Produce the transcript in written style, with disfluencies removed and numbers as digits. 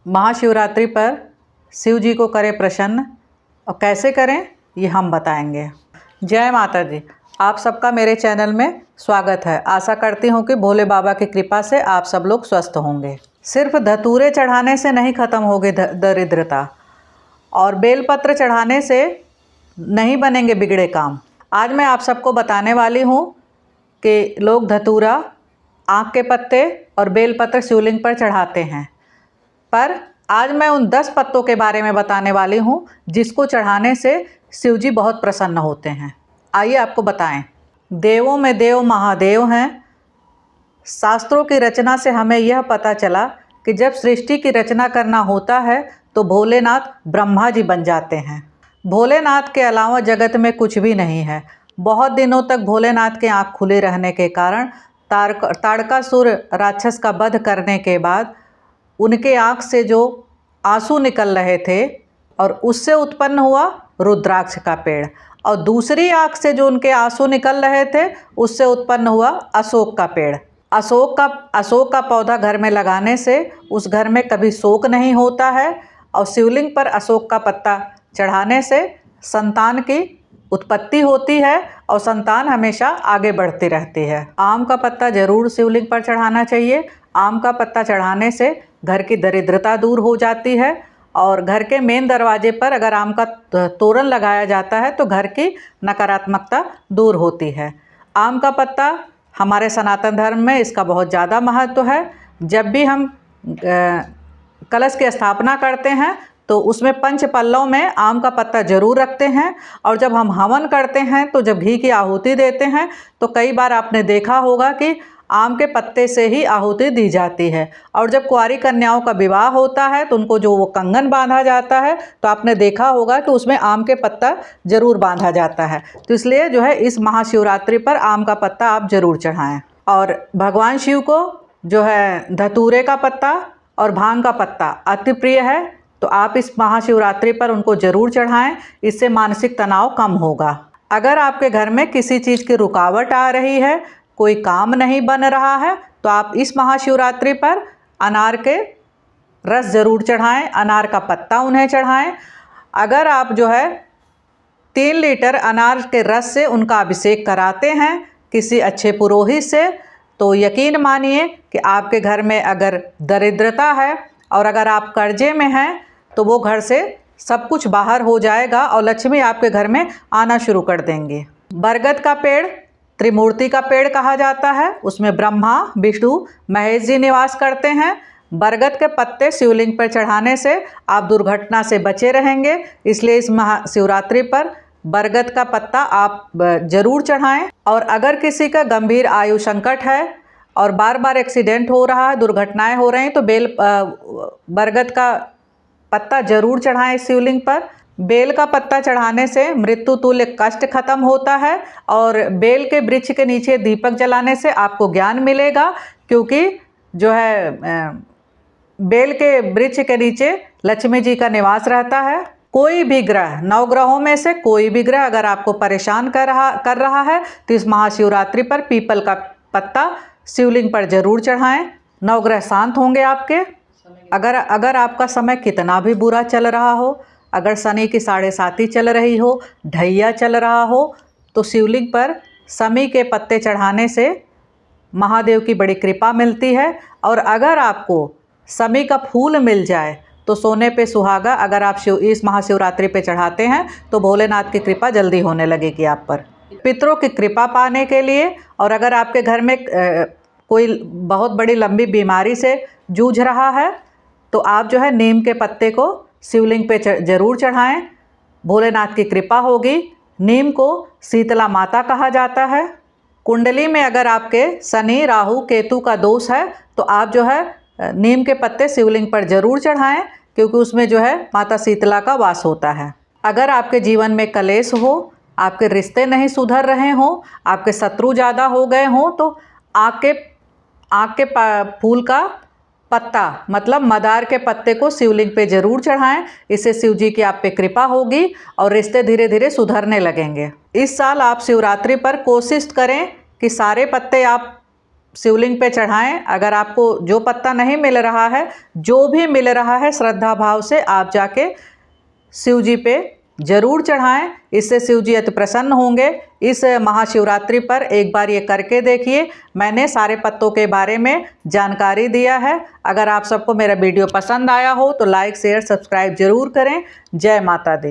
महाशिवरात्रि पर शिव जी को करें प्रसन्न और कैसे करें ये हम बताएंगे। जय माता दी। आप सबका मेरे चैनल में स्वागत है। आशा करती हूँ कि भोले बाबा की कृपा से आप सब लोग स्वस्थ होंगे। सिर्फ धतूरे चढ़ाने से नहीं ख़त्म होगी दरिद्रता और बेलपत्र चढ़ाने से नहीं बनेंगे बिगड़े काम। आज मैं आप सबको बताने वाली हूँ कि लोग धतूरा, आँख के पत्ते और बेलपत्र शिवलिंग पर चढ़ाते हैं, पर आज मैं उन 10 पत्तों के बारे में बताने वाली हूँ जिसको चढ़ाने से शिव जी बहुत प्रसन्न होते हैं। आइए आपको बताएं। देवों में देव महादेव हैं। शास्त्रों की रचना से हमें यह पता चला कि जब सृष्टि की रचना करना होता है तो भोलेनाथ ब्रह्मा जी बन जाते हैं। भोलेनाथ के अलावा जगत में कुछ भी नहीं है। बहुत दिनों तक भोलेनाथ के आँख खुले रहने के कारण ताड़कासुर राक्षस का वध करने के बाद उनके आँख से जो आंसू निकल रहे थे और उससे उत्पन्न हुआ रुद्राक्ष का पेड़, और दूसरी आँख से जो उनके आंसू निकल रहे थे उससे उत्पन्न हुआ अशोक का पेड़। अशोक का पौधा घर में लगाने से उस घर में कभी शोक नहीं होता है, और शिवलिंग पर अशोक का पत्ता चढ़ाने से संतान की उत्पत्ति होती है और संतान हमेशा आगे बढ़ती रहती है। आम का पत्ता जरूर शिवलिंग पर चढ़ाना चाहिए। आम का पत्ता चढ़ाने से घर की दरिद्रता दूर हो जाती है, और घर के मेन दरवाजे पर अगर आम का तोरण लगाया जाता है तो घर की नकारात्मकता दूर होती है। आम का पत्ता हमारे सनातन धर्म में इसका बहुत ज़्यादा महत्व है। जब भी हम कलश की स्थापना करते हैं तो उसमें पंच पल्लव में आम का पत्ता जरूर रखते हैं, और जब हम हवन करते हैं तो जब घी की आहुति देते हैं तो कई बार आपने देखा होगा कि आम के पत्ते से ही आहुति दी जाती है। और जब कुंवारी कन्याओं का विवाह होता है तो उनको जो वो कंगन बांधा जाता है तो आपने देखा होगा कि उसमें आम के पत्ता जरूर बांधा जाता है। तो इसलिए जो है इस महाशिवरात्रि पर आम का पत्ता आप जरूर चढ़ाएं। और भगवान शिव को जो है धतूरे का पत्ता और भांग का पत्ता अति प्रिय है, तो आप इस महाशिवरात्रि पर उनको जरूर चढ़ाएं। इससे मानसिक तनाव कम होगा। अगर आपके घर में किसी चीज़ की रुकावट आ रही है, कोई काम नहीं बन रहा है, तो आप इस महाशिवरात्रि पर अनार के रस जरूर चढ़ाएं, अनार का पत्ता उन्हें चढ़ाएं। अगर आप जो है 3 लीटर अनार के रस से उनका अभिषेक कराते हैं किसी अच्छे पुरोहित से, तो यकीन मानिए कि आपके घर में अगर दरिद्रता है और अगर आप कर्जे में हैं तो वो घर से सब कुछ बाहर हो जाएगा और लक्ष्मी आपके घर में आना शुरू कर देंगे। बरगद का पेड़ त्रिमूर्ति का पेड़ कहा जाता है। उसमें ब्रह्मा, विष्णु, महेश जी निवास करते हैं। बरगद के पत्ते शिवलिंग पर चढ़ाने से आप दुर्घटना से बचे रहेंगे। इसलिए इस महाशिवरात्रि पर बरगद का पत्ता आप जरूर चढ़ाएं। और अगर किसी का गंभीर आयु संकट है और बार बार एक्सीडेंट हो रहा है, दुर्घटनाएं हो रही हैं, तो बरगद का पत्ता जरूर चढ़ाएं शिवलिंग पर। बेल का पत्ता चढ़ाने से मृत्यु तुल्य कष्ट खत्म होता है, और बेल के वृक्ष के नीचे दीपक जलाने से आपको ज्ञान मिलेगा, क्योंकि जो है बेल के वृक्ष के नीचे लक्ष्मी जी का निवास रहता है। कोई भी ग्रह, 9 ग्रहों में से कोई भी ग्रह अगर आपको परेशान कर रहा है तो इस महाशिवरात्रि पर पीपल का पत्ता शिवलिंग पर जरूर चढ़ाएं। 9 ग्रह शांत होंगे आपके। अगर आपका समय कितना भी बुरा चल रहा हो, अगर शनि की 7.5 चल रही हो, ढैया चल रहा हो, तो शिवलिंग पर शमी के पत्ते चढ़ाने से महादेव की बड़ी कृपा मिलती है। और अगर आपको शमी का फूल मिल जाए तो सोने पे सुहागा अगर आप इस महाशिवरात्रि पे चढ़ाते हैं तो भोलेनाथ की कृपा जल्दी होने लगेगी आप पर। पितरों की कृपा पाने के लिए, और अगर आपके घर में कोई बहुत बड़ी लंबी बीमारी से जूझ रहा है तो आप जो है नीम के पत्ते को शिवलिंग पे जरूर चढ़ाएं। भोलेनाथ की कृपा होगी। नीम को शीतला माता कहा जाता है। कुंडली में अगर आपके शनि, राहु, केतु का दोष है तो आप जो है नीम के पत्ते शिवलिंग पर जरूर चढ़ाएं, क्योंकि उसमें जो है माता शीतला का वास होता है। अगर आपके जीवन में कलेश हो, आपके रिश्ते नहीं सुधर रहे हों, आपके शत्रु ज़्यादा हो गए हों, तो आँख के फूल का पत्ता मतलब मदार के पत्ते को शिवलिंग पे जरूर चढ़ाएं। इससे शिव जी की आप पे कृपा होगी और रिश्ते धीरे धीरे सुधरने लगेंगे। इस साल आप शिवरात्रि पर कोशिश करें कि सारे पत्ते आप शिवलिंग पे चढ़ाएं। अगर आपको जो पत्ता नहीं मिल रहा है, जो भी मिल रहा है, श्रद्धा भाव से आप जाके शिव जी पे जरूर चढ़ाएं। इससे शिव जी अति प्रसन्न होंगे। इस महाशिवरात्रि पर एक बार ये करके देखिए। मैंने सारे पत्तों के बारे में जानकारी दिया है। अगर आप सबको मेरा वीडियो पसंद आया हो तो लाइक शेयर सब्सक्राइब जरूर करें। जय माता दी।